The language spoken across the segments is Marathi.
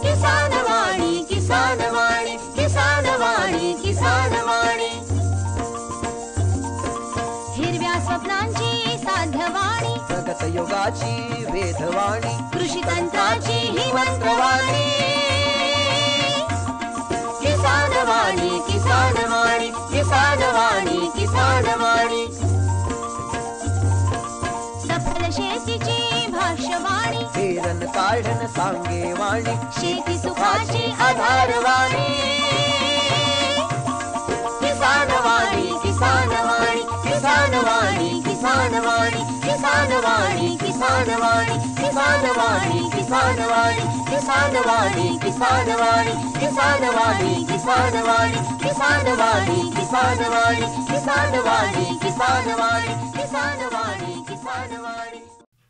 किसानवाणी किसानवाणी किसानवाणी किसानवाणी हिरव्या स्वप्नांची साध्यवाणी प्रगत योगाची वेधवाणी कृषी तंत्राची ही मंत्रवाणी किसानवाणी किसानवाणी किसानवाणी किसानवाणी सफल शेतीची भाष्यवाणी पेरन काढन सांगेवाणी शेती सुखाची आधारवाणी किसानवाणी किसानवाणी किसानवाणी किसानवाणी किसानवाणी किसानवाणी किसानवाणी किसानवाणी किसानवाणी किसानवाणी किसानवाणी किसानवाणी किसानवाणी किसानवाणी किसानवाणी किसानवाणी किसानवाणी किसानवाणी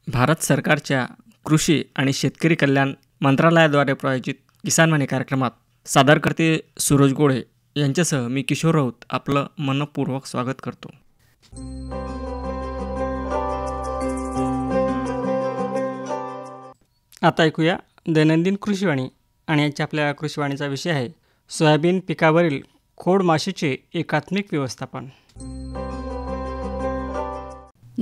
भारत सरकारच्या कृषी आणि शेतकरी कल्याण मंत्रालयाद्वारे प्रायोजित किसानवाणी कार्यक्रमात सादरकर्ते सूरज गोळे यांच्यासह मी किशोर राऊत आपलं मनपूर्वक स्वागत करतो. आता ऐकूया दैनंदिन कृषीवाणी आणि याच्या आपल्या कृषीवाणीचा विषय आहे सोयाबीन पिकावरील खोड माशीचे एकात्मिक व्यवस्थापन.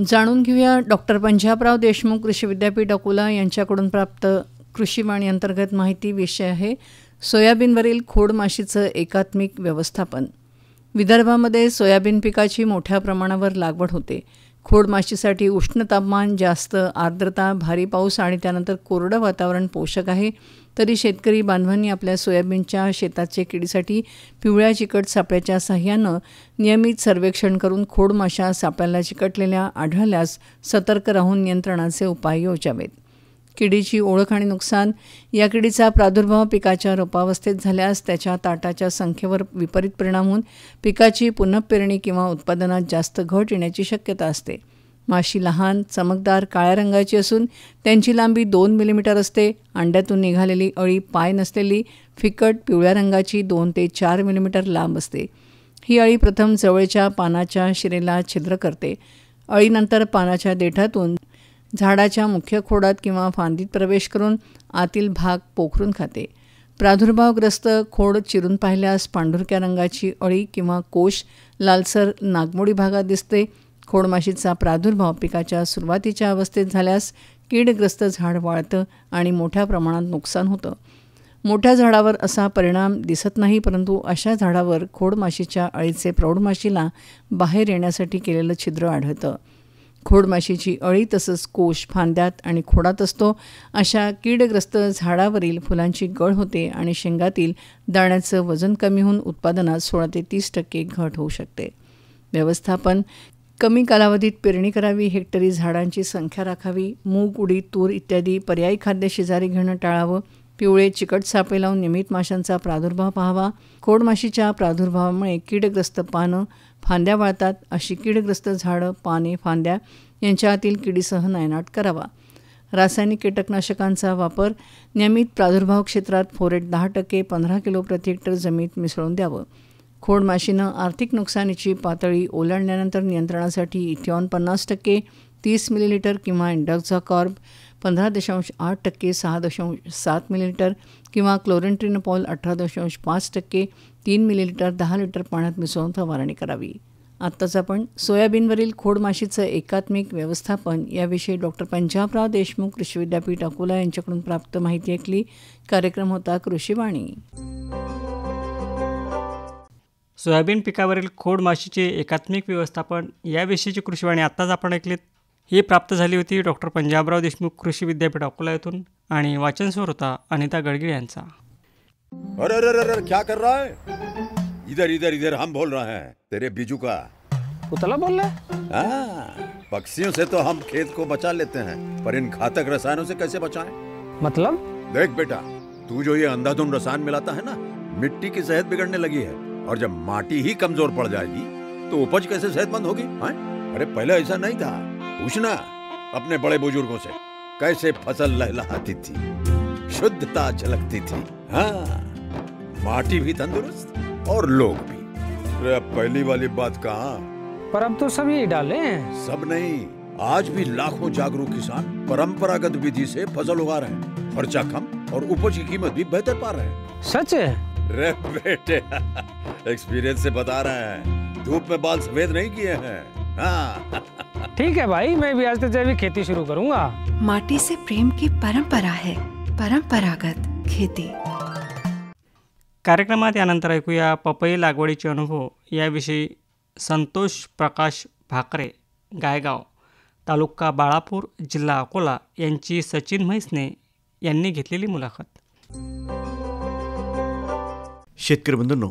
जाणून घेऊया डॉक्टर पंजाबराव देशमुख कृषी विद्यापीठ अकोला यांच्याकडून प्राप्त कृषीवाणी अंतर्गत माहिती. विषय आहे सोयाबीनवरील खोड माशीचं एकात्मिक व्यवस्थापन. विदर्भामध्ये सोयाबीन पिकाची मोठ्या प्रमाणावर लागवड होते. खोड माशीसाठी उष्ण तापमान, जास्त आर्द्रता, भारी पाऊस आणि त्यानंतर कोरडं वातावरण पोषक आहे. तरी शेतकरी बांधवांनी आपल्या सोयाबीनच्या शेताच्या किडीसाठी पिवळ्या चिकट सापळ्याच्या साहाय्यानं नियमित सर्वेक्षण करून खोड माशा सापळ्याला चिकटलेल्या आढळल्यास सतर्क राहून नियंत्रणाचे उपाय योजावेत. किडीची ओळख आणि नुकसान. या किडीचा प्रादुर्भाव पिकाच्या रोपावस्थेत झाल्यास त्याच्या ताटाच्या संख्येवर विपरीत परिणाम होऊन पिकाची पुनःपेरणी किंवा उत्पादनात जास्त घट येण्याची शक्यता असते. माशी लहान, चमकदार, काळ्या रंगाची असून त्यांची लांबी 2 मिलीमीटर असते. अंड्यातून निघालेली अळी पाय नसलेली फिकट पिवळ्या रंगाची 2 ते 4 मिलीमीटर लांब असते. ही अळी प्रथम जवळच्या पानाच्या शिरेला छिद्र करते. अळीनंतर पानाच्या देठातून झाडाच्या मुख्य खोडात किंवा फांदीत प्रवेश करून आतील भाग पोखरून खाते. प्रादुर्भावग्रस्त खोड चिरून पाहिल्यास पांढुरक्या रंगाची अळी किंवा कोश लालसर नागमोडी भागात दिसते. खोडमाशीचा प्रादुर्भाव पिकाच्या सुरुवातीच्या अवस्थेत झाल्यास कीडग्रस्त झाड वाळतं आणि मोठ्या प्रमाणात नुकसान होतं. मोठ्या झाडावर असा परिणाम दिसत नाही, परंतु अशा झाडावर खोडमाशीच्या अळीचे प्रौढमाशीला बाहेर येण्यासाठी केलेलं छिद्र आढळतं. खोडमाशीची अळी तसंच कोश फांद्यात आणि खोडात असतो. अशा कीडग्रस्त झाडावरील फुलांची गळ होते आणि शेंगातील दाण्याचं वजन कमी होऊन उत्पादनात 16 ते 30% घट होऊ शकते. व्यवस्थापन. कमी कालावधीत पेरणी करावी. हेक्टरी झाडांची संख्या राखावी. मूग, उडीद, तूर इत्यादी पर्यायी खाद्य शेजारी घेणं टाळावं. पिवळे चिकट सापळे लावून नियमित माशांचा प्रादुर्भाव पाहावा. खोडमाशीच्या प्रादुर्भावामुळे कीडग्रस्त पानं, फांद्या वाळतात. अशी कीडग्रस्त झाडं, पाने, फांद्या यांच्या आतील किडीसह नायनाट करावा. रासायनिक कीटकनाशकांचा वापर. नियमित प्रादुर्भाव क्षेत्रात फोरेट 10% 15 किलो प्रति हेक्टर जमीत मिसळून द्यावं. खोडमाशीनं आर्थिक नुकसानीची पातळी ओलांडल्यानंतर नियंत्रणासाठी इथिऑन 50%, 30 मिलीलिटर किंवा इंडॉक्झाकॉर्ब 15.8%, 6.7 मिलीलिटर किंवा क्लोरेंट्रिनपॉल 18.5%, 3 मिलीलिटर 10 लिटर पाण्यात मिसळून फवारणी करावी. आत्ताच आपण सोयाबीनवरील खोडमाशीचं एकात्मिक व्यवस्थापन याविषयी डॉक्टर पंजाबराव देशमुख कृषी विद्यापीठ अकोला यांच्याकडून प्राप्त माहिती ऐकली. कार्यक्रम होता कृषीवाणी. सोयाबीन पिकावरील खोडमाशीचे एकात्मिक व्यवस्थापन याविषयीची कृषीवाणी आत्ताच आपण ऐकलीत. ही प्राप्त झाली होती डॉक्टर पंजाबराव देशमुख कृषी विद्यापीठ अकोला येथून आणि वाचन स्वर होता अनिता गडगिळे यांचा. अरे अरे अरे क्या कर रहा है? इधर इधर इधर हम बोल रहे हैं तेरे बीजू का. पुतला बोल रहा है? हाँ, पक्षियों से तो हम खेत को बचा लेते हैं, पर इन घातक रसायनों से कैसे बचाएं? मतलब? देख बेटा, तू जो ये अंधाधुंध रसायन मिलाता है ना, मिट्टी की सेहत बिगड़ने लगी है. और जब माटी ही कमजोर पड़ जाएगी तो उपज कैसे सेहतमंद होगी? अरे पहले ऐसा नहीं था. पूछना अपने बड़े बुजुर्गों से, कैसे फसल लहलहाती थी, शुद्धता झलकती थी. हाँ, माटी भी तंदुरुस्त और लोग भी. अरे अब पहली वाली बात कहाँ. पर अब तो सब यही डाले हैं. सब नहीं, आज भी लाखों जागरूक किसान परंपरागत विधि से फसल उगा रहे हैं। खर्चा कम और उपज की कीमत भी बेहतर पा रहे हैं। सच है? रे बेटे एक्सपीरियंस से बता रहे हैं, धूप में बाल सफेद नहीं किए हैं। हाँ। ठीक है भाई, मैं भी आज से जैविक खेती शुरू करूंगा। माटी से प्रेम की परंपरा है, परंपरागत खेती। कार्यक्रमात यानंतर ऐकूया पपई लागवडीचे अनुभव याविषयी संतोष प्रकाश भाकरे, गायगाव, तालुका बाळापूर, जिल्हा अकोला यांची सचिन म्हैसने यांनी घेतलेली मुलाखत. शेतकरी बंधूंनो,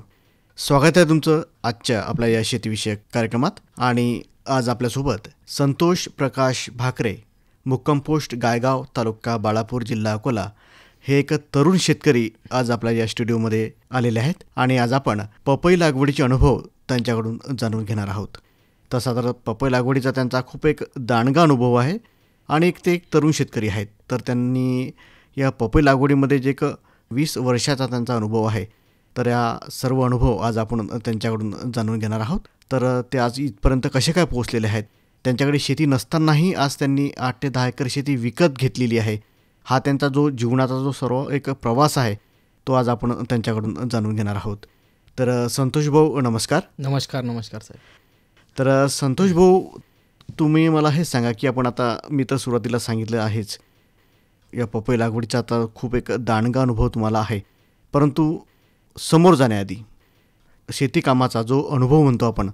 स्वागत आहे तुमचं आजच्या आपल्या या शेतीविषयक कार्यक्रमात. आणि आज आपल्यासोबत संतोष प्रकाश भाकरे, मुक्काम पोस्ट गायगाव, तालुका बाळापूर, जिल्हा अकोला हे एक तरुण शेतकरी आज आपल्या या स्टुडिओमध्ये आलेले आहेत. आणि आज आपण पपई लागवडीचे अनुभव त्यांच्याकडून जाणून घेणार आहोत. तसा तर पपई लागवडीचा त्यांचा खूप एक दांडगा अनुभव आहे आणि ते एक तरुण शेतकरी आहेत. तर त्यांनी या पपई लागवडीमध्ये जे 20 वर्षाचा त्यांचा अनुभव आहे, तर या सर्व अनुभव आज आपण त्यांच्याकडून जाणून घेणार आहोत. तर ते आज इथपर्यंत कसे काय पोहोचलेले आहेत, त्यांच्याकडे शेती नसतानाही आज त्यांनी 8 ते 10 एकर शेती विकत घेतलेली आहे. हा त्यांचा जो जीवनाचा जो सर्व एक प्रवास आहे तो आज आपण त्यांच्याकडून जाणून घेणार आहोत. तर संतोष भाऊ नमस्कार. नमस्कार. नमस्कार साहेब. तर संतोष भाऊ, तुम्ही मला हे सांगा की आपण आता, मी तर सुरुवातीला सांगितलं आहेच, या पपई लागवडीचा आता खूप एक दांडगा अनुभव तुम्हाला आहे, परंतु समोर जाण्याआधी शेती कामाचा जो अनुभव म्हणतो आपण,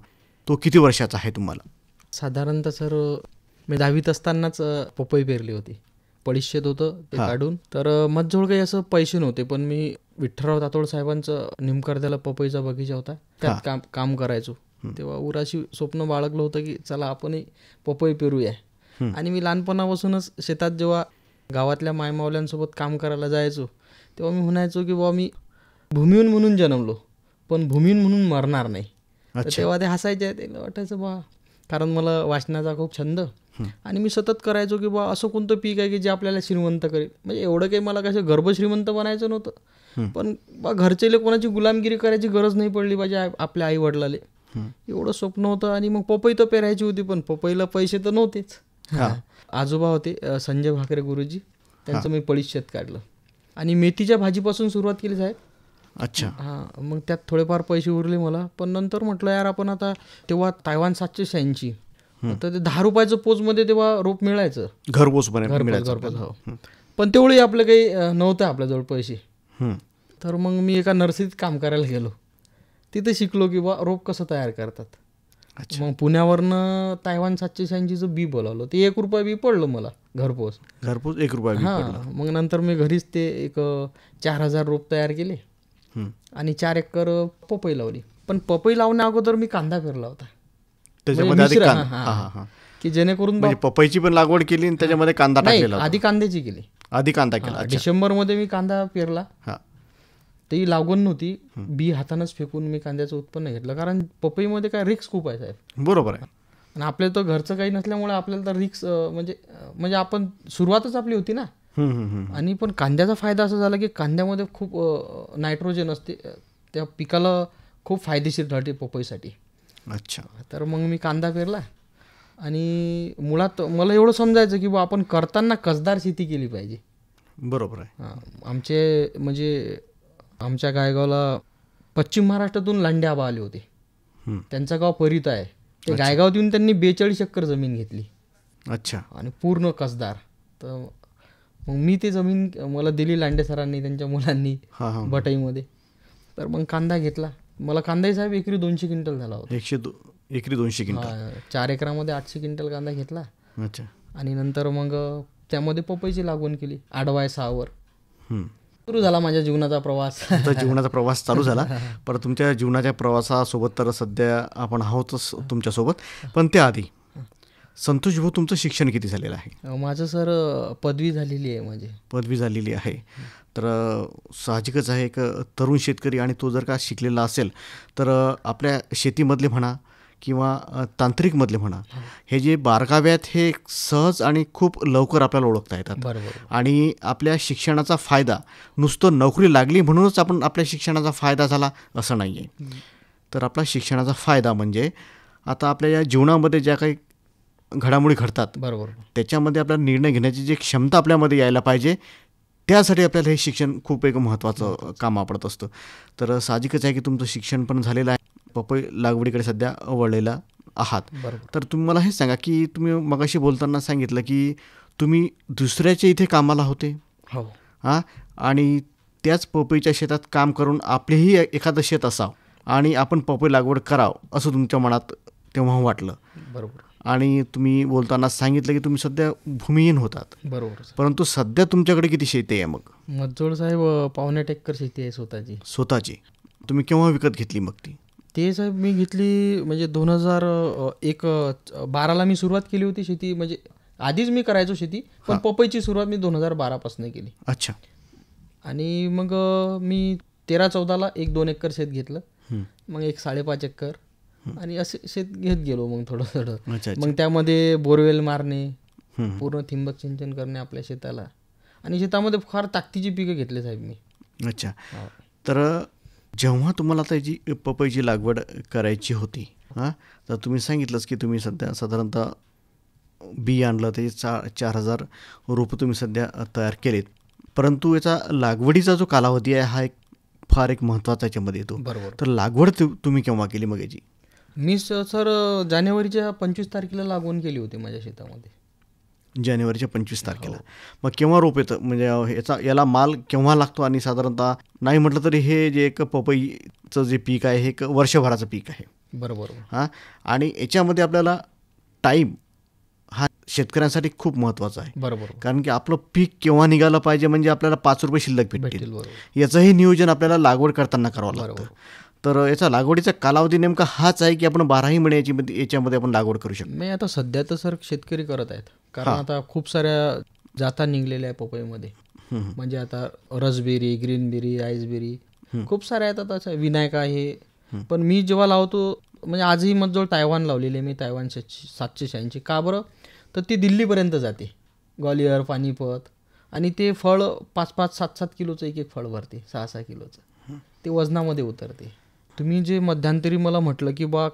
तो किती वर्षाचा आहे तुम्हाला? साधारणतः सर मी 10वीत असतानाच पपई पेरली होती. पडीशेत होतं ते काढून. तर माझ्याजवळ काही असं पैसे नव्हते, पण मी विठ्ठलराव तातोड साहेबांचं निमकर्द्याला पपईचा बगीचा होता, त्यात काम करायचो. तेव्हा उराशी स्वप्न बाळगलं होतं की चला आपणही पपई पेरूया. आणि मी लहानपणापासूनच शेतात जेव्हा गावातल्या मायमावल्यांसोबत काम करायला जायचो, तेव्हा मी म्हणायचो की बाबा मी भूमिहीन म्हणून जन्मलो, पण भूमिहीन म्हणून मरणार नाही. तेव्हा ते हसायचे. ते वाटायचं बा, कारण मला वाचनाचा खूप छंद आणि मी सतत करायचो की बा असं कोणतं पीक आहे की जे आपल्याला श्रीमंत करेल. म्हणजे एवढं काही मला कसं गर्भ श्रीमंत बनायचं नव्हतं, पण बा घरचे कोणाची गुलामगिरी करायची गरज नाही पडली पाहिजे आपल्या आई वडिलाले, एवढं स्वप्न होतं. आणि मग पपई तर पेरायची होती, पण पपईला पैसे तर नव्हतेच. आजोबा होते संजय भाकरे गुरुजी, त्यांचं मी पडीशेत काढलं आणि मेथीच्या भाजीपासून सुरुवात केली साहेब. अच्छा. हां, मग त्यात थोडेफार पैसे उरले मला. पण नंतर म्हटलं यार आपण आता, तेव्हा तायवान 786 तर ते 10 रुपयाचं पोचमध्ये तेव्हा रोप मिळायचं, घरपोच. हो, पण तेवढे आपलं काही नव्हतं आपल्याजवळ पैसे. तर मग मी एका नर्सरीत काम करायला गेलो. तिथे शिकलो की बा रोप कसं तयार करतात. मग पुण्यावरनं तायवान 786चं बी बोलावलं. ते 1 रुपया बी पडलं मला घरपोच 1 रुपया. हां, मग नंतर मी घरीच ते एक 4000 रोप तयार केले आणि 4 एकर पपई लावली. पण पपई लावण्या अगोदर मी कांदा पेरला होता की जेणेकरून पपईची पण लागवड केली आणि त्याच्यामध्ये कांदा टाकलेला. आधी कांद्याची केली. आधी कांदा केला. डिसेंबरमध्ये मी कांदा पेरला. ती लागवड नव्हती, बी हातानंच फेकून मी कांद्याचं उत्पन्न घेतलं. कारण पपईमध्ये काय रिक्स खूप आहे साहेब. बरोबर आहे. आणि आपल्याला तर घरचं काही नसल्यामुळे आपल्याला तर रिक्स म्हणजे आपण सुरुवातच आपली होती ना. आणि पण कांद्याचा फायदा असा झाला की कांद्यामध्ये खूप नायट्रोजन असते, त्या पिकाला खूप फायदेशीर ठरते पपईसाठी. अच्छा. तर मग मी कांदा पेरला आणि मुळात मला एवढं समजायचं की बा आपण करताना कसदार शेती केली पाहिजे. बरोबर आहे. आमचे म्हणजे आमच्या गायगावला पश्चिम महाराष्ट्रातून लांडे आबा आले होते. त्यांचं गाव परित आहे. ते गायगावात येऊन त्यांनी 42 एकर जमीन घेतली. अच्छा. आणि पूर्ण कसदार. तर मग मी ते जमीन मला दिली लांडे सरांनी त्यांच्या मुलांनी बटाईमध्ये. तर मग कांदा घेतला. मला कांदाही साहेब एकरी 200 क्विंटल झाला होता. एकरी 200 क्विंटल. 4 एकरामध्ये 800 क्विंटल कांदा घेतला. अच्छा. आणि नंतर मग त्यामध्ये पपईची लागवड केली आडवाय 6वर. सुरू झाला माझ्या जीवनाचा प्रवास. जीवनाचा प्रवास चालू झाला. पण तुमच्या जीवनाच्या प्रवासासोबत तर सध्या आपण आहोतच तुमच्यासोबत. पण त्याआधी संतोष भाऊ, तुमचं शिक्षण किती झालेलं आहे? माझं सर पदवी झालेली आहे. माझी पदवी झालेली आहे. तर साहजिकच आहे, एक तरुण शेतकरी आणि तो जर का शिकलेला असेल तर आपल्या शेतीमधले म्हणा किंवा तांत्रिकमधले म्हणा, हे जे बारकावे आहेत हे सहज आणि खूप लवकर आपल्याला ओळखता येतात. आणि आपल्या शिक्षणाचा फायदा नुसतं नोकरी लागली म्हणूनच आपण आपल्या शिक्षणाचा फायदा झाला असं नाही आहे. तर आपला शिक्षणाचा फायदा म्हणजे आता आपल्या या जीवनामध्ये ज्या काही घडामोडी घडतात बरोबर. त्याच्यामध्ये आपल्याला निर्णय घेण्याची जी क्षमता आपल्यामध्ये यायला पाहिजे, त्यासाठी आपल्याला हे शिक्षण खूप एक महत्त्वाचं काम पडत असतं. तर साहजिकच आहे की तुमचं शिक्षण पण झालेलं आहे, पपई लागवडीकडे सध्या वळलेला आहात. तर तुम्ही मला हे सांगा की तुम्ही मगाशी बोलताना सांगितलं की तुम्ही दुसऱ्याच्या इथे कामाला होते हो. हां, आणि त्याच पपईच्या शेतात काम करून आपलेही एखादं शेत असावं आणि आपण पपई लागवड करावं असं तुमच्या मनात तेव्हा वाटलं. बरोबर. आणि तुम्ही बोलताना सांगितलं की तुम्ही सध्या भूमिहीन होतात. बरोबर. परंतु सध्या तुमच्याकडे किती शेती आहे? मग मज्जोळ साहेब 1.5 एकर शेती आहे स्वतःची. तुम्ही केव्हा विकत घेतली मग ती? ते साहेब मी घेतली म्हणजे 2012ला मी सुरुवात केली होती शेती. म्हणजे आधीच मी करायचो शेती, पण पपईची सुरुवात मी 2012पासून केली. अच्छा. आणि मग मी 13-14ला 1-2 एकर शेत घेतलं, मग 5.5 एकर आणि असे शेत घेत गेलो मग थोडं थोडं. मग त्यामध्ये बोरवेल मारणे, पूर्ण ठिबक सिंचन करणे आपल्या शेताला, आणि शेतामध्ये फार ताकदीची पिकं घेतले साहेब मी. अच्छा. तर जेव्हा तुम्हाला त्याची पपईची लागवड करायची होती हां, तर तुम्ही सांगितलंच की तुम्ही सध्या साधारणतः बी आणलं, त्याचे 4,000 रोपं तुम्ही सध्या तयार केलेत. परंतु याचा लागवडीचा जो कालावधी आहे हा फार एक महत्त्वाचा याच्यामध्ये येतो. बरोबर. तर लागवड तुम्ही केव्हा केली मग याची? मी सर जानेवारीच्या 25 तारखेला लागवड केली होती माझ्या शेतामध्ये. जानेवारीच्या 25 तारखेला. मग केव्हा रोप येतं, म्हणजे याला माल केव्हा लागतो? आणि साधारणतः नाही म्हटलं तरी हे जे एक पपईचं जे पीक आहे हे एक वर्षभराचं पीक आहे. बरोबर. हां, आणि याच्यामध्ये आपल्याला टाईम हा शेतकऱ्यांसाठी खूप महत्त्वाचा आहे. बरोबर. कारण की आपलं पीक केव्हा निघालं पाहिजे म्हणजे आपल्याला 5 रुपये शिल्लक भेटतील. बरोबर. याचंही नियोजन आपल्याला लागवड करताना करावं लागतं. तर याचा लागवडीचा कालावधी नेमका हाच आहे की आपण 12ही महिने याच्यामध्ये आपण लागवड करू शकतो? नाही, आता सध्या तर सर शेतकरी करत आहेत, कारण आता खूप साऱ्या जाता निघलेल्या आहे पपईमध्ये. म्हणजे आता रसबेरी, ग्रीनबेरी, आईसबेरी खूप साऱ्या आहेत. आता विनायक आहे. पण मी जेव्हा लावतो, म्हणजे आजही मजजवळ तायवान लावलेली आहे मी, तायवान 786. का बरं? तर ती दिल्लीपर्यंत जाते, ग्वालियर, पानिपत, आणि ते फळ 5-5, 7-7 किलोचं एक फळ भरते, 6-6 किलोचं. ते वजनामध्ये उतरते. तुम्ही जे मध्यंतरी मला म्हटलं की बा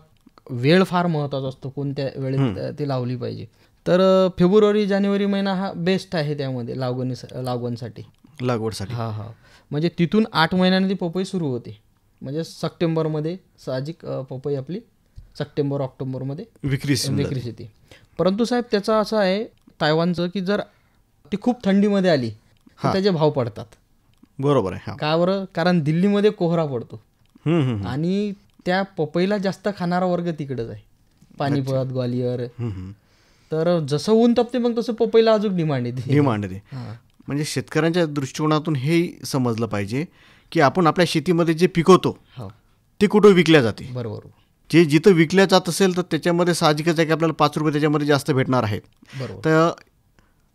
वेळ फार महत्त्वाचा असतो, कोणत्या वेळेत ते लावली पाहिजे, तर फेब्रुवारी-जानेवारी महिना हा बेस्ट आहे त्यामध्ये लागवडसाठी. हां. म्हणजे तिथून 8 महिन्यांनी ती पपई सुरू होते. म्हणजे सप्टेंबरमध्ये साहजिक पपई आपली सप्टेंबर-ऑक्टोबरमध्ये विक्रीस येते. परंतु साहेब त्याचं असं आहे तायवानचं की जर ती खूप थंडीमध्ये आली तर त्याचे भाव पडतात. बरोबर आहे. का बरं? कारण दिल्लीमध्ये कोहरा पडतो आणि त्या पपईला जास्त खाणारा वर्ग तिकडंच आहे, पानिपत, ग्वालियर. तर जसं ऊन तपते मग तसं पपईला अजून डिमांड येते. म्हणजे शेतकऱ्यांच्या दृष्टिकोनातून हे समजलं पाहिजे की आपण आपल्या शेतीमध्ये जे पिकवतो ते कुठं विकल्या जाते. बरोबर. जे जिथं विकल्या जात असेल तर त्याच्यामध्ये साहजिकच आहे की आपल्याला 5 रुपये त्याच्यामध्ये जास्त भेटणार आहेत. तर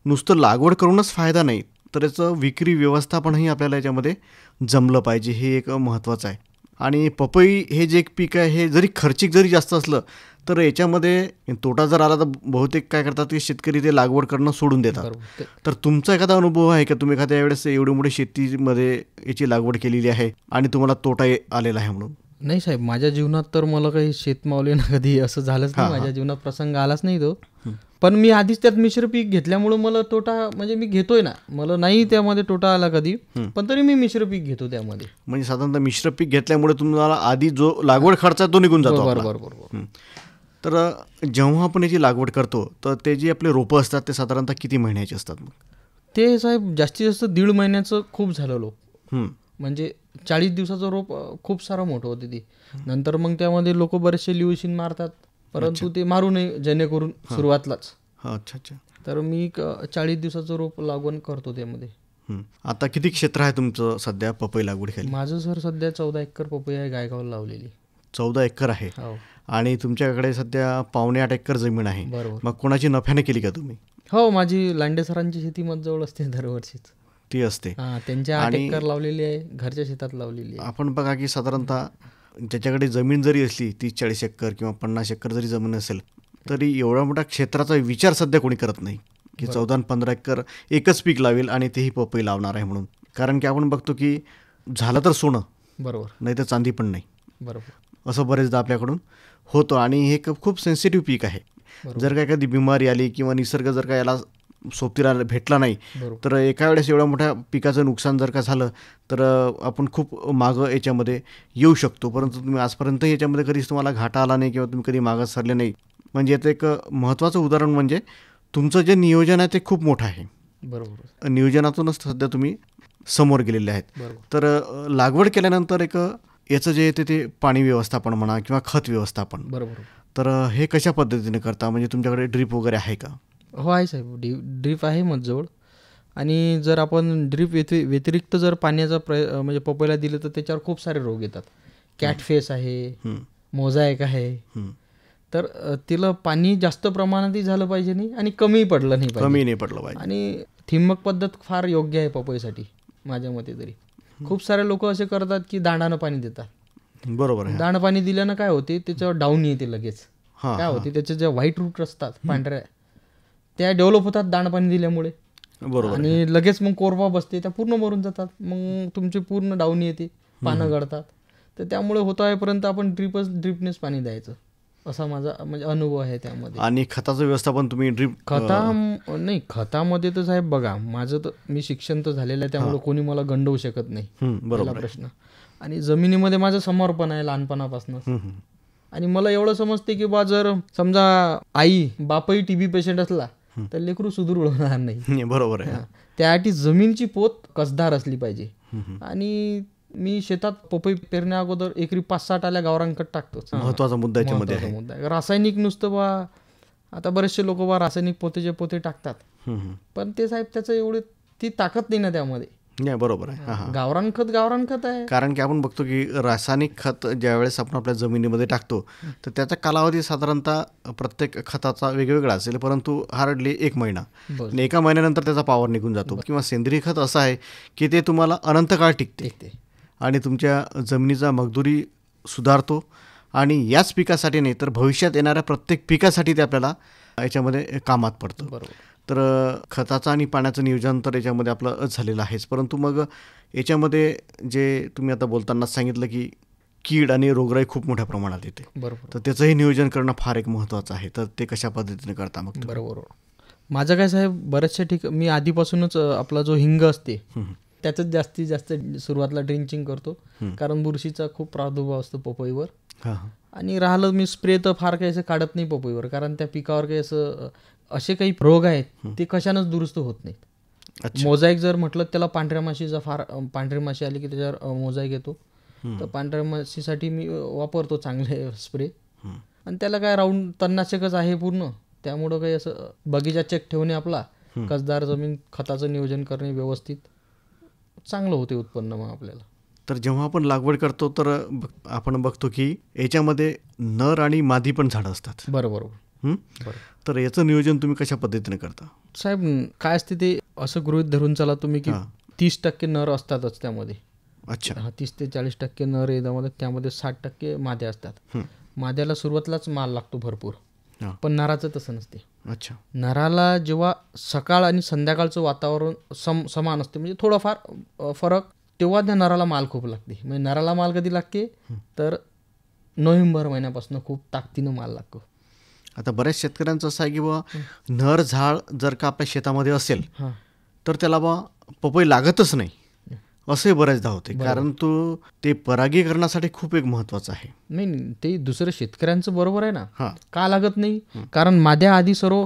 नुसतं लागवड करूनच फायदा नाही, तर याचं विक्री व्यवस्थापनही आपल्याला याच्यामध्ये जमलं पाहिजे, हे एक महत्त्वाचं आहे. आणि पपई हे जे एक पीक आहे हे जरी खर्चिक जरी जास्त असलं तर याच्यामध्ये तोटा जर आला तर बहुतेक काय करतात की शेतकरी ते लागवड करणं सोडून देतात. तर तुमचा एखादा अनुभव आहे का, तुम्ही एखाद्या वेळेस एवढी मोठी शेतीमध्ये याची लागवड केलेली आहे आणि तुम्हाला तोटा आलेला आहे म्हणून? नाही साहेब, माझ्या जीवनात तर मला काही शेतमावली ना कधी असं झालंच नाही. माझ्या जीवनात प्रसंग आलाच नाही तो. पण मी आधीच त्यात मिश्र पीक घेतल्यामुळं मला तोटा, म्हणजे मी घेतोय ना, मला नाही त्यामध्ये तोटा आला कधी, पण तरी मी मिश्र पीक घेतो त्यामध्ये. म्हणजे साधारणतः मिश्र पीक घेतल्यामुळे तुम्हाला आधी जो लागवड खर्च तो निघून जातो. बरोबर. तर जेव्हा आपण याची लागवड करतो तर ते जे आपले रोपं असतात ते साधारणतः किती महिन्याचे असतात? मग ते साहेब जास्तीत जास्त 1.5 महिन्याचं खूप झालं लोक. म्हणजे 40 दिवसाचं रोप खूप सारं मोठं होते ती. नंतर मग त्यामध्ये लोक बरेचसे लिव्हिशिन मारतात, परंतु ते मारू नये जेणेकरून सुरुवातलाच. अच्छा. तर मी 40 दिवसाचं रोप लागवड करतो त्यामध्ये. आता किती क्षेत्र आहे तुमचं सध्या पपई लागवडीखाली? माझं सर सध्या 14 एकर पपई आहे, गायगावला लावलेली. 14 एकर आहे. आणि तुमच्याकडे सध्या 7.25 एकर जमीन आहे. बरोबर. मग कोणाची नफ्याने केली का तुम्ही? हो, माझी लांडे सरांची शेती जवळ असते दरवर्षीच. ती असते. त्यांच्या 8 एकर लावलेली आहे, घरच्या शेतात लावलेली आहे. आपण बघा की साधारणतः ज्याच्याकडे जमीन जरी असली 30-40 एकर किंवा 50 एकर जरी जमीन असेल तरी एवढा मोठा क्षेत्राचा विचार सध्या कोणी करत नाही की 14-15 एकर एकच पीक लावेल आणि तेही पपई लावणार आहे म्हणून. कारण की आपण बघतो की झालं तर सोनं, बरोबर, नाही तर चांदी पण नाही, बरोबर, असं बरेचदा आपल्याकडून होतं. आणि हे खूप सेन्सिटिव्ह पीक आहे. जर का एखादी बिमारी आली किंवा निसर्ग जर का याला सोबतीला भेटला नाही तर एका वेळेस एवढ्या मोठ्या पिकाचं नुकसान जर का झालं तर आपण खूप मागं याच्यामध्ये येऊ शकतो. परंतु तुम्ही आजपर्यंत याच्यामध्ये कधीच तुम्हाला घाटा आला नाही किंवा तुम्ही कधी मागं सरले नाही. म्हणजे याचं एक महत्त्वाचं उदाहरण म्हणजे तुमचं जे नियोजन आहे ते खूप मोठं आहे. बरोबर. नियोजनातूनच सध्या तुम्ही समोर गेलेले आहेत. तर लागवड केल्यानंतर एक याचं जे येते ते पाणी व्यवस्थापन म्हणा किंवा खत व्यवस्थापन, बरोबर, तर हे कशा पद्धतीने करता? म्हणजे तुमच्याकडे ड्रीप वगैरे आहे का? हो आहे साहेब, ड्रीप आहे माझ्याजवळ. आणि जर आपण ड्रीप व्यतिरिक्त जर पाण्याचा म्हणजे पपईला दिलं तर त्याच्यावर खूप सारे रोग येतात. कॅटफेस आहे, मोझॅक आहे. तर तिला पाणी जास्त प्रमाणातही झालं पाहिजे नाही आणि कमीही पडलं नाही पाहिजे. आणि ठिबक पद्धत फार योग्य आहे पपईसाठी माझ्या मते तरी. खूप सारे लोक असे करतात की दांडानं पाणी देतात. बरोबर आहे. दांड पाणी दिल्यानं काय होते, त्याच्यावर डाऊन येते लगेच. काय होते, त्याचे जे व्हाईट रूट असतात पांढऱ्या, त्या डेव्हलप होतात दांड पाणी दिल्यामुळे. बरोबर. आणि लगेच मग कोरपा बसते, त्या पूर्ण मरून जातात. मग तुमचे पूर्ण डाऊन येते, पानं गळतात. तर त्यामुळे होता आहेपर्यंत आपण ड्रिपनेच पाणी द्यायचं, असा माझा म्हणजे अनुभव आहे त्यामध्ये. आणि खताचं व्यवस्थापन तुम्ही ड्रिप नाही, खतामध्ये तर साहेब बघा, माझं तर मी शिक्षण तर झालेलं आहे, त्यामुळे कोणी मला गंडवू शकत नाही. बरोबर प्रश्न. आणि जमिनीमध्ये माझं समर्पण आहे लहानपणापासून. आणि मला एवढं समजते की बा जर समजा आई बापही TB पेशंट असला तर लेकरू सुदूर होणार नाही. बरोबर आहे. त्यासाठी जमीनची पोत कसदार असली पाहिजे. आणि मी शेतात पपई पेरण्या अगोदर एकरी 5-6 टाल्या गावरान खत टाकतो. महत्वाचा मुद्दा याच्यामध्ये आहे. रासायनिक नुसतं बा, आता बरेचसे लोक बा रासायनिक पोते टाकतात, पण ते साहेब त्याचं एवढी ती ताकद नाही ना त्यामध्ये. नाही, बरोबर आहे. गावरान खत आहे. कारण की आपण बघतो की रासायनिक खत ज्यावेळेस आपण आपल्या जमिनीमध्ये टाकतो तर त्याचा कालावधी साधारणतः प्रत्येक खताचा वेगवेगळा असेल, परंतु हार्डली 1 महिना. आणि 1 महिन्यानंतर त्याचा पॉवर निघून जातो. किंवा सेंद्रिय खत असं आहे की ते तुम्हाला अनंत काळ टिकते आणि तुमच्या जमिनीचा मगदुरी सुधारतो. आणि याच पिकासाठी नाही तर भविष्यात येणाऱ्या प्रत्येक पिकासाठी ते आपल्याला याच्यामध्ये कामात पडतं. बरोबर. तर खताचं आणि पाण्याचं नियोजन तर याच्यामध्ये आपलं झालेलं आहेच. परंतु मग याच्यामध्ये जे तुम्ही आता बोलताना सांगितलं की कीड आणि रोगराई खूप मोठ्या प्रमाणात येते. बरोबर. तर त्याचंही नियोजन करणं फार एक महत्त्वाचं आहे. तर ते कशा पद्धतीने करता मग? बरोबर. माझं काय साहेब, बऱ्याचशा मी आधीपासूनच आपला जो हिंग असते त्याचंच जास्तीत जास्त सुरुवातीला ड्रिंचिंग करतो. कारण बुरशीचा खूप प्रादुर्भाव असतो पपईवर. आणि राहिलं मी स्प्रे तर फार काही असं काढत नाही पपईवर, कारण त्या पिकावर काही असं असे काही रोग आहेत ते कशानंच दुरुस्त होत नाहीत. मोझॅक जर म्हटलं त्याला पांढऱ्या माशीचा पांढरी माशी आली की त्याच्यावर मोझॅक येतो. तर पांढऱ्या माशीसाठी मी वापरतो चांगले स्प्रे. आणि त्याला काय राऊंड तणनाशकच आहे पूर्ण. त्यामुळं काही असं बगीचा चेक ठेवणे, आपला कसदार जमीन, खताचं नियोजन करणे व्यवस्थित, चांगलं होते उत्पन्न मग आपल्याला. तर जेव्हा आपण लागवड करतो तर आपण बघतो की याच्यामध्ये नर आणि मादी पण झाडं असतात. बरोबर. तर याचं नियोजन तुम्ही कशा पद्धतीने करता? साहेब काय असते ते असं गृहीत धरून चला तुम्ही की 30% नर असतातच त्यामध्ये. अच्छा. 30 ते 40% नर येतात, त्यामध्ये 60% माद्या असतात. माद्याला सुरुवातीलाच माल लागतो भरपूर, पण नराचं तसं नसते. अच्छा. नराला जेव्हा सकाळ आणि संध्याकाळचं वातावरण समान असते, म्हणजे थोडाफार फरक, तेव्हा त्या नराला माल खूप लागते. म्हणजे नराला माल कधी लागते तर नोव्हेंबर महिन्यापासून खूप ताकदीनं माल लागतो. आता बऱ्याच शेतकऱ्यांचं असं आहे की बा नर झाड जर का आपल्या शेतामध्ये असेल तर त्याला बा पपई लागतच नाही, असंही बऱ्याचदा होते. कारण तो ते परागीकरणासाठी खूप एक महत्वाचं आहे. नाही, ते दुसरं शेतकऱ्यांचं बरोबर आहे ना. का लागत नाही? कारण माद्या आधी सर्व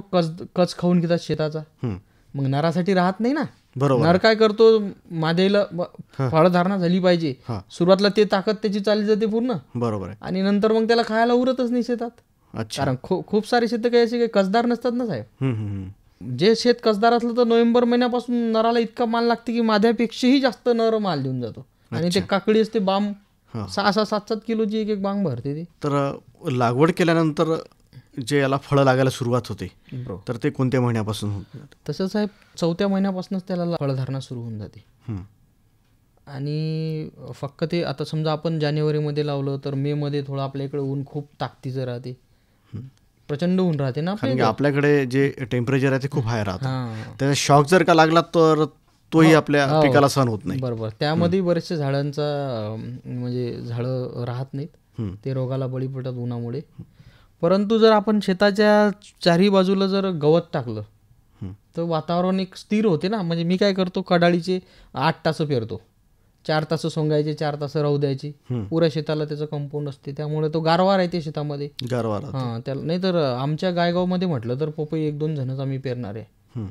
कच खाऊन घेतात शेताचा, मग नरासाठी राहत नाही ना. बरोबर. नर काय करतो, माद्याला फळधारणा झाली पाहिजे, सुरुवातीला ते ताकद त्याची चालली जाते पूर्ण. बरोबर आहे. आणि नंतर मग त्याला खायला उरतच नाही शेतात. कारण खूप सारे शेतकरी असे काही कसदार नसतात ना साहेब. जे शेत कसदार असलं तर नोव्हेंबर महिन्यापासून नराला इतका माल लागते की माद्यापेक्षाही जास्त नर माल देऊन जातो. आणि ते काकडी असते बांब, 6-6, 7-7 किलोची एक बांग भरते ती. तर लागवड केल्यानंतर जे याला फळं लागायला सुरुवात होते तर ते कोणत्या महिन्यापासून होते? तसं साहेब 4थ्या महिन्यापासूनच त्याला फळधारणा सुरू होऊन जाते. आणि फक्त ते आता समजा आपण जानेवारीमध्ये लावलं तर मे मध्ये थोडं आपल्या इकडे ऊन खूप ताकदीचं राहते, प्रचंड ऊन राहते ना. आपल्याकडे जे टेम्परेचर आहे ते खूप हाय राहतं, त्याचा शॉक जर का लागला तर तोही आपल्या पिकाला सहन होत नाही. बरोबर. त्यामध्ये बरेचसे झाडांचा म्हणजे झाडं राहत नाहीत, ते रोगाला बळी पडतात उन्हामुळे. परंतु जर आपण शेताच्या चारही बाजूला जर गवत टाकलं तर वातावरण एक स्थिर होते ना. म्हणजे मी काय करतो, कडाळीचे 8 तास पेरतो, 4 तास सोंगायचे, 4 तास राहू द्यायची. पुऱ्या शेताला त्याचं कंपाऊंड असते, त्यामुळे तो गारवा राहते शेतामध्ये. हां, त्याला नाही तर आमच्या गायगावमध्ये म्हटलं तर पपई 1-2 जणच आम्ही पेरणार आहे.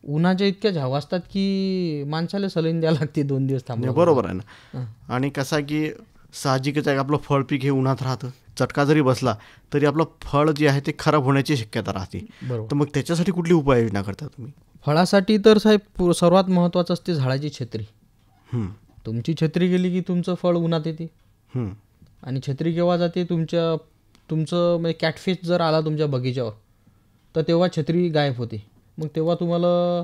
उन्हाच्या इतक्या झाव असतात की माणसाला सलाईन द्यायला लागते 2 दिवस थांबा. बरोबर आहे ना. आणि कसं आहे की साहजिकच आहे, आपलं फळ पीक हे उन्हात राहतं, चटका जरी बसला तरी आपलं फळ जे आहे ते खराब होण्याची शक्यता राहते. तर मग त्याच्यासाठी कुठली उपाययोजना करता तुम्ही? फळासाठी तर साहेब सर्वात महत्त्वाचं असते झाडाची छत्री. तुमची छत्री गेली की तुमचं फळ उन्हात येते. आणि छत्री केव्हा जाते, तुमचं म्हणजे कॅटफिश जर आला तुमच्या बगीच्यावर तर तेव्हा छत्री गायब होते. मग तेव्हा तुम्हाला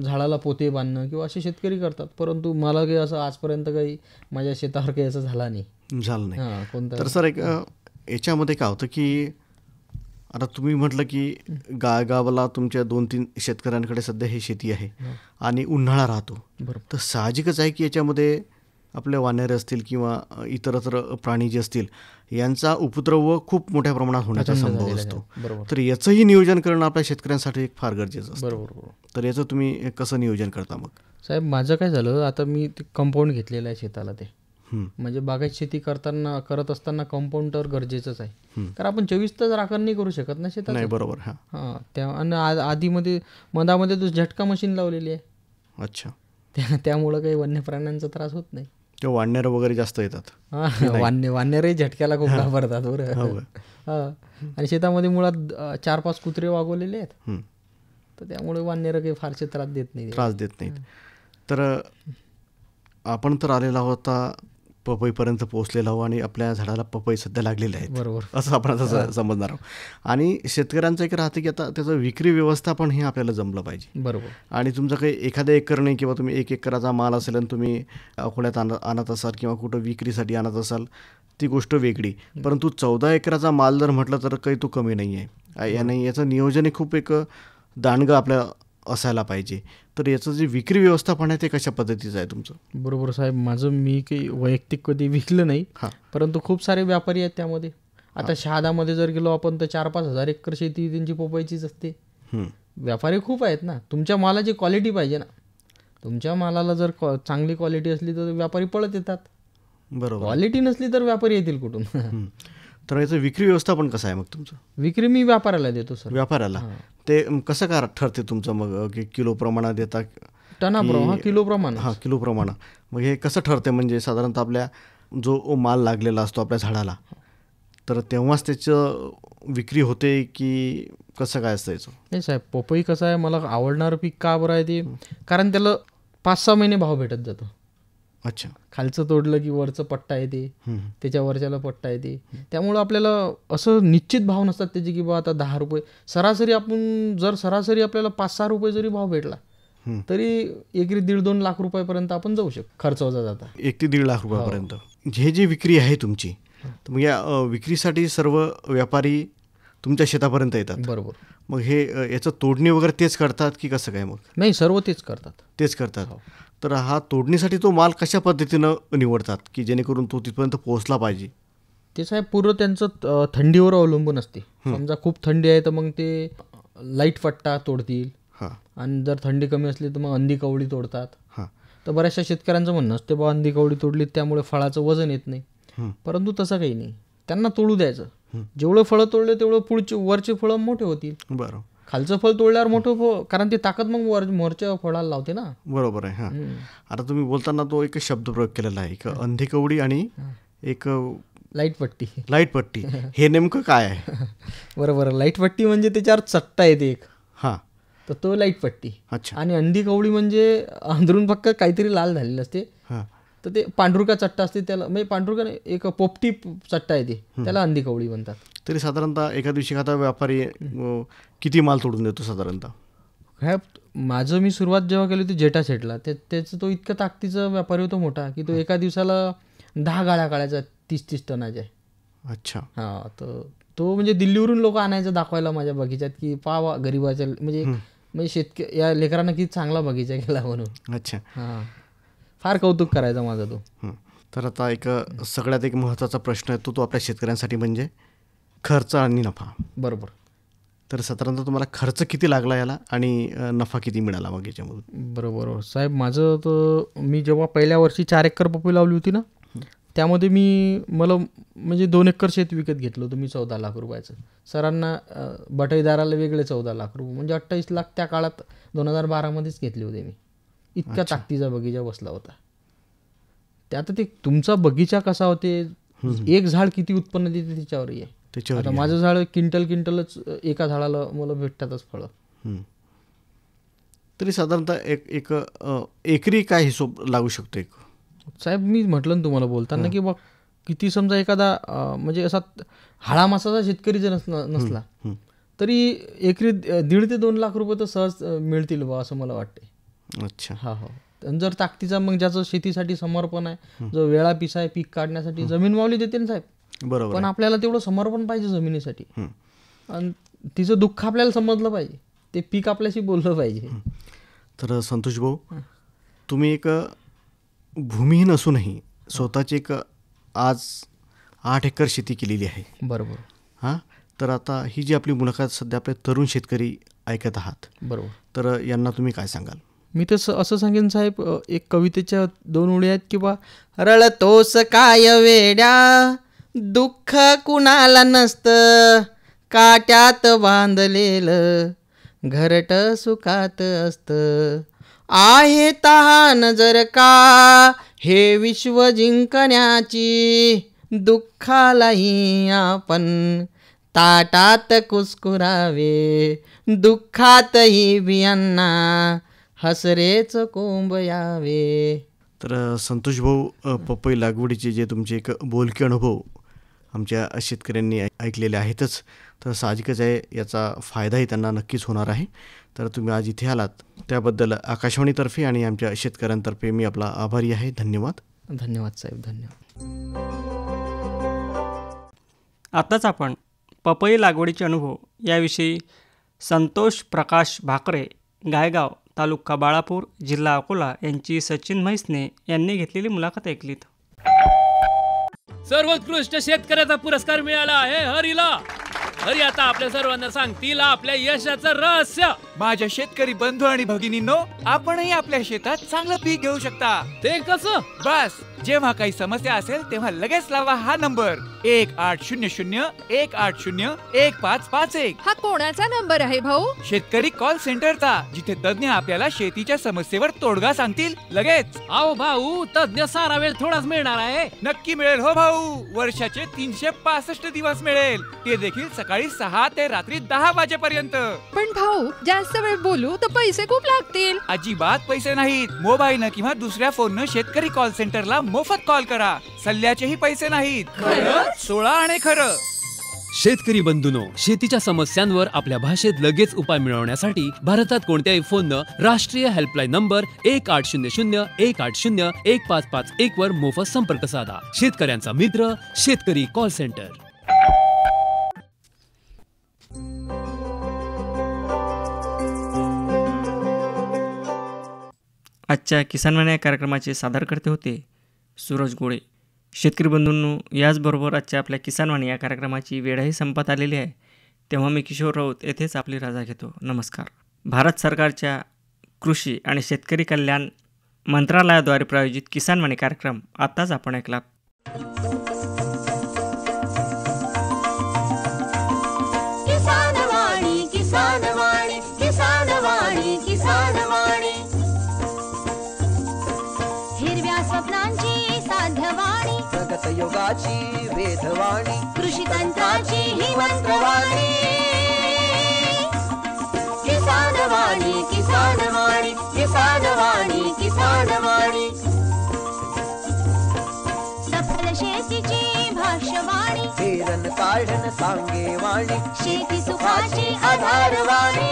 झाडाला पोते बांधणं किंवा असे शेतकरी करतात. परंतु मला काही असं आजपर्यंत काही माझ्या शेतावर काही असं झालं नाही. तर सर एक याच्यामध्ये काय होतं की आता तुम्ही म्हटलं की गावाला तुमच्या 2-3 शेतकऱ्यांकडे सध्या ही शेती आहे आणि उन्हाळा राहतो. तर साहजिकच आहे की याच्यामध्ये आपले वानरे असतील किंवा इतरत्र प्राणी जे असतील यांचा उपद्रव खूप मोठ्या प्रमाणात होण्याचा संभव असतो. तर याचंही नियोजन करणं आपल्या शेतकऱ्यांसाठी एक फार गरजेचं असतं. बरोबर. तर याचं तुम्ही कसं नियोजन करता मग? साहेब माझं काय झालं, आता मी ते कंपाऊंड घेतलेलं आहे शेताला. ते म्हणजे बागायत शेती करत असताना कंपाऊंड तर गरजेचंच आहे. कारण आपण 24 तास राखण नाही करू शकत ना शेतात. नाही, बरोबर. हां, आणि मधामध्ये तो झटका मशीन लावलेली आहे. अच्छा. त्यामुळं काही वन्य प्राण्यांचा त्रास होत नाही. किंवा वानर वगैरे जास्त येतात. वानरही झटक्याला खूप घाबरतात बरं. आणि शेतामध्ये मुळात 4-5 कुत्रे वागवलेले आहेत, तर त्यामुळे वानर काही फारसे त्रास देत नाहीत. तर आपण तर आलेला होता, पपईपर्यंत पोहोचलेला आहोत आणि आपल्या झाडाला पपई सध्या लागलेले आहेत. बरोबर. असं आपण आता समजणार आहोत. आणि शेतकऱ्यांचं एक राहते की आता त्याचं विक्री व्यवस्थापन हे आपल्याला जमलं पाहिजे. बरोबर. आणि तुमचं काही एखादा एकर नाही किंवा तुम्ही 1 एकराचा माल असेल आणि तुम्ही अकोल्यात आणत असाल किंवा कुठं विक्रीसाठी आणत असाल ती गोष्ट वेगळी. परंतु 14 एकराचा माल जर म्हटलं तर काही तो कमी नाही आहे. याने याचं नियोजन हे खूप एक दांडगं आपल्या असायला पाहिजे. तर याचं जे विक्री व्यवस्थापन आहे ते कशा पद्धतीचं आहे तुमचं? बरोबर साहेब, मी काही वैयक्तिक कधी विकलं नाही, परंतु खूप सारे व्यापारी आहेत त्यामध्ये. आता शहादामध्ये जर गेलो आपण तर 4-5 हजार एकर शेती त्यांची पपईचीच असते. व्यापारी खूप आहेत ना. तुमच्या मालाची क्वालिटी पाहिजे ना. तुमच्या मालाला जर चांगली क्वालिटी असली तर व्यापारी पळत येतात. बरोबर. क्वालिटी नसली तर व्यापारी येतील कुठून? तर याचं विक्री व्यवस्थापन कसं आहे मग तुमचं? विक्री मी व्यापाऱ्याला देतो सर. व्यापाऱ्याला ते कसं काय ठरते तुमचं मग? की किलो प्रमाणात देता? किलो प्रमाण. किलो प्रमाण. मग हे कसं ठरते म्हणजे साधारणतः आपल्या जो माल लागलेला असतो आपल्या झाडाला तर तेव्हाच त्याचं विक्री होते की कसं काय असतं याचं? नाही साहेब, पपई कसं आहे, मला आवडणारं पीक का बरं आहे ते, कारण त्याला 5-6 महिने भाव भेटत जातो. अच्छा. खालचं तोडलं की वरचं पट्टा येते, त्याच्या वरच्याला पट्टा येते. त्यामुळं आपल्याला असं निश्चित भाव नसतात त्याचे की बा आता 10 रुपये. सरासरी आपल्याला 5-6 रुपये जरी भाव भेटला तरी एकरी 1.5-2 लाख रुपयापर्यंत आपण जाऊ शकतो खर्च होता जाता. 1 ते 1.5 लाख रुपयापर्यंत हे जी विक्री आहे तुमची, तर मग या विक्रीसाठी सर्व व्यापारी तुमच्या शेतापर्यंत येतात? बरोबर. मग हे याचं तोडणी वगैरे तेच करतात की कसं काय? मग नाही, सर्व तेच करतात. तर हा तोडणीसाठी तो माल कशा पद्धतीनं निवडतात की जेणेकरून तो तिथपर्यंत पोहोचला पाहिजे? ते साहेब पूर्ण त्यांचं थंडीवर अवलंबून असते. समजा खूप थंडी आहे तर मग ते लाईट पट्टा तोडतील, आणि जर थंडी कमी असली तर मग अंधी कवडी तोडतात. तर बऱ्याचशा शेतकऱ्यांचं म्हणणं असते बा अंधी कवडी तोडली त्यामुळे फळाचं वजन येत नाही. परंतु तसं काही नाही, त्यांना तोडू द्यायचं. जेवढं फळं तोडले तेवढं वरचे फळं मोठे होतील. बरं. खालचं फळ तोडल्यावर मोठं फळ, कारण ती ताकद मग मोरच्या फळाला लावते ना. बरोबर आहे. आता तुम्ही बोलताना तो एक शब्द प्रयोग केलेला आहे, एक अंधी कवडी आणि एक लाईट पट्टी. हे नेमकं काय आहे? बरोबर. लाईट पट्टी म्हणजे त्याच्यावर चट्टा येते एक, तर तो लाईट पट्टी. अच्छा. आणि अंधी कवडी म्हणजे अंदरून फक्त काहीतरी लाल झालेलं असते, तर ते पांढरुका चट्टा असते त्याला, म्हणजे पांढरुका एक पोपटी चट्टा येते त्याला अंधी कवडी म्हणतात. तरी साधारणतः एका दिवशी खाता व्यापारी किती माल तोडून देतो साधारणतः? मी सुरुवात जेव्हा केली होती जेटा सेटला, त्याचं तो इतका ताकदीचा व्यापारी होतो मोठा की तो एका दिवसाला 10 गाड्या काढायचा 30-30 टनाच्या. अच्छा. तर तो म्हणजे दिल्लीवरून लोक आणायचं दाखवायला माझ्या बगीच्यात की पावा गरीबाच्या म्हणजे या लेकरांना किती चांगला बगीचा केला म्हणून. अच्छा. फार कौतुक करायचा माझा तो. तर आता एक सगळ्यात एक महत्त्वाचा प्रश्न आहे तो आपल्या शेतकऱ्यांसाठी म्हणजे खर्च आणि नफा. बरोबर. तर साधारणतः तुम्हाला खर्च किती लागला याला आणि नफा किती मिळाला मग याच्यामधून? बरोबर साहेब, माझं तर मी जेव्हा पहिल्या वर्षी 4 एकर पपई लावली होती ना, त्यामध्ये मला म्हणजे 2 एकर शेत विकत घेतलं होतं मी 14 लाख रुपयाचं. सरांना बटाईदाराला वेगळे 14 लाख रुपये, म्हणजे 28 लाख त्या काळात 2012मध्येच घेतले होते मी. इतका ताकदीचा बगीचा बसला होता. ते आता ते तुमचा बगीचा कसा होते, एक झाड किती उत्पन्न देते त्याच्यावरही आहे. आता माझं झाड क्विंटलच एका झाडाला मला भेटतातच फळं. तरी साधारणतः एक एकरी काय हिशोब लागू शकतो? एक साहेब मी म्हटलं ना तुम्हाला बोलताना की बघ किती समजा एखादा म्हणजे असा हाळामासाचा शेतकरी जर नसला तरी एकरी 1.5 ते 2 लाख रुपये तर सहज मिळतील बा असं मला वाटते. अच्छा. हा हो. जर ताकदीचा मग ज्याचं शेतीसाठी समर्पण आहे, जो वेळा पिसा आहे पीक काढण्यासाठी, जमीन मावली देते ना साहेब. बरोबर. पण आपल्याला तेवढं समर्पण पाहिजे जमिनीसाठी, आणि तिचं दुःख आपल्याला समजलं पाहिजे, ते पीक आपल्याशी बोललं पाहिजे. तर संतोष भाऊ, तुम्ही एक भूमिहीन असूनही स्वतःची एक आज 8 एकर शेती केलेली आहे. बरोबर. हां, तर आता ही जी आपली मुलाखत सध्या आपले तरुण शेतकरी ऐकत आहात, बरोबर, तर यांना तुम्ही काय सांगाल? मी तर असं सांगेन साहेब, एक कवितेच्या 2 ओळी आहेत की बा, रळतोस काय वेड्या दुःख कुणाला नसतं, काट्यात बांधलेलं घरट सुखात असतं, आहे तहान जर का हे विश्व जिंकण्याची, दुःखालाही आपण ताटात कुस्कुरावे, दुःखातही बियांना हसरेच कोंब यावे. तर संतोष भाऊ, पपई लागवडीचे जे तुमचे एक बोलके अनुभव आमच्या शेतकऱ्यांनी ऐकलेले आहेतच, तर साहजिकच आहे याचा फायदाही त्यांना नक्कीच होणार आहे. तर तुम्ही आज इथे आलात त्याबद्दल आकाशवाणीतर्फे आणि आमच्या शेतकऱ्यांतर्फे मी आपला आभारी आहे. धन्यवाद. धन्यवाद साहेब, धन्यवाद. आताच आपण पपई लागवडीचे अनुभव याविषयी संतोष प्रकाश भाकरे, गायगाव, तालुका बाळापूर, जिल्हा अकोला यांची सचिन म्हैसने यांनी घेतलेली मुलाखत ऐकलीत. सर्वोत्कृष्ट शेतकऱ्याचा पुरस्कार मिळाला आहे हरीला. हरी आता आपल्या सर्वांना सांगतील आपल्या यशाचं रहस्य. माझ्या शेतकरी बंधू आणि भगिनींनो, आपणही आपल्या शेतात चांगलं पीक घेऊ शकता. ते कसं? बस जेव्हा काही समस्या असेल तेव्हा लगेच लावा हा नंबर 1800-180-1551. हा कोणाचा नंबर आहे भाऊ? शेतकरी कॉल सेंटरचा, जिथे तज्ञ आपल्याला शेतीच्या समस्येवर तोडगा सांगतील लगेच. आओ भाऊ, तज्ञ सारा वेळ थोडाच मिळणार आहे. नक्की मिळेल हो भाऊ, वर्षाचे 365 दिवस मिळेल, ते देखील सकाळी 6 ते रात्री 10 वाजेपर्यंत. पण भाऊ, जास्त वेळ बोलू तर पैसे खूप लागतील. अजिबात पैसे नाहीत. मोबाईलनं किंवा दुसऱ्या फोननं शेतकरी कॉल सेंटरला मोफत कॉल करा. सल्ल्याचेही पैसे नाहीत. 16 आणि खरं. शेतकरी बंधूंनो, शेतीच्या समस्यांवर आपल्या भाषेत लगेच उपाय मिळवण्यासाठी भारतात कोणत्याही फोननं राष्ट्रीय हेल्पलाईन नंबर 1800-180-1551 वर मोफत संपर्क साधा. शेतकऱ्यांचा मित्र शेतकरी कॉल सेंटर. आजच्या किसानवाणी या कार्यक्रमाचे सादरकर्ते होते सूरज गोळे. शेतकरी बंधूंनो, याचबरोबर आजच्या आपल्या किसानवाणी या कार्यक्रमाची वेळही संपत आलेली आहे. तेव्हा मी किशोर राऊत येथेच आपली रजा घेतो. नमस्कार. भारत सरकारच्या कृषी आणि शेतकरी कल्याण मंत्रालयाद्वारे प्रायोजित किसानवाणी कार्यक्रम आताच आपण ऐकलात. किसानवाणी, किसानवाणी, किसानवाणी, किसानवाणी. हिरव्या स्वप्नांची साध्यवाणी, प्रगत योगाची वेधवाणी, कृषी तंत्राची ही मंत्रवाणी. किसानवाणी, किसानवाणी, किसानवाणी, किसानवाणी. सफल शेतीची भाष्यवाणी, पेरन काढण सांगे वाणी, शेती सुखाची आधारवाणी.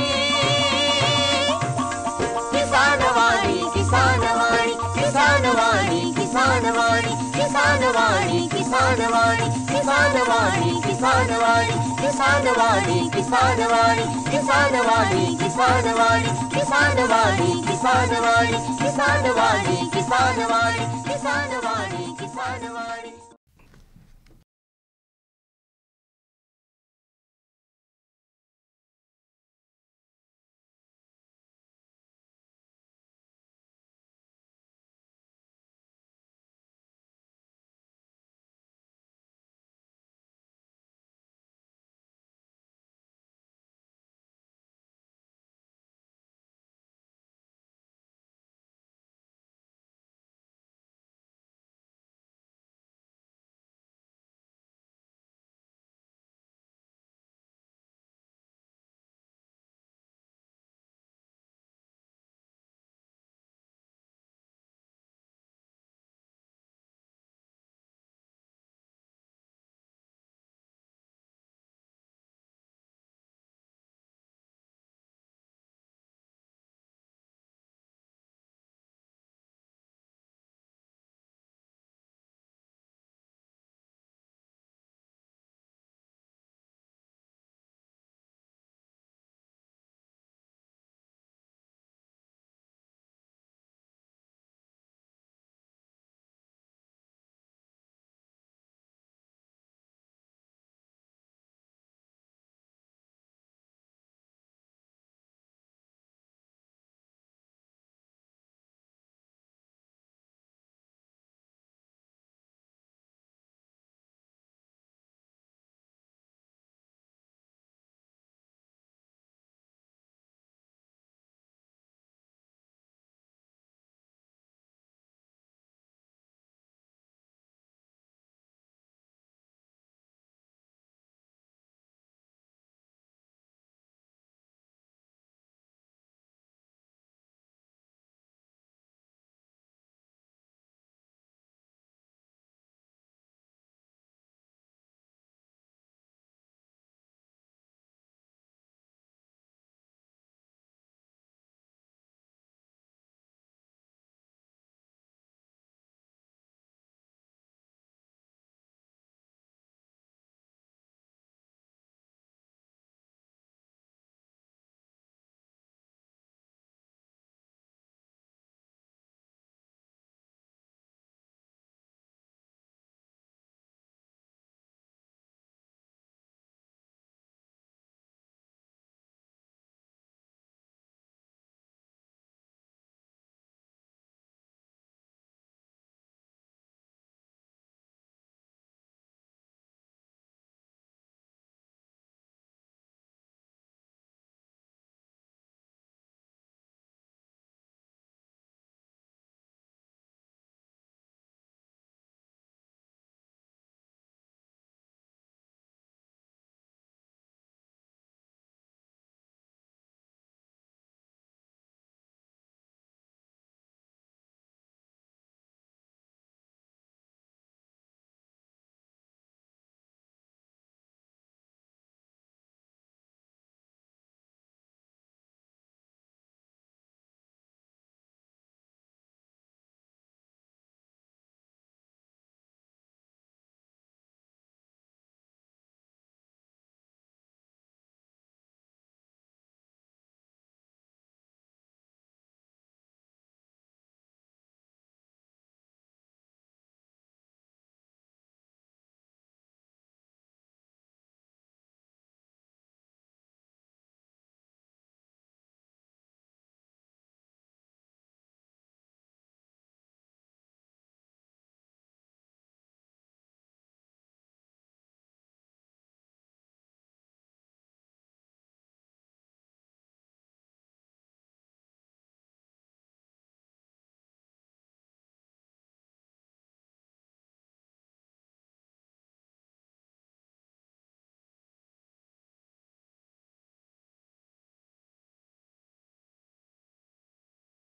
किसानवाणी, किसानवाणी, किसानवाणी, किसानवाणी, किसानवाणी, किसानवाणी, किसानवाणी, किसानवाणी, किसानवाणी, किसानवाणी, किसानवाणी, किसानवाणी, किसानवाणी, किसानवाणी, किसानवाणी, किसानवाणी, किसानवाणी, किसानवाणी.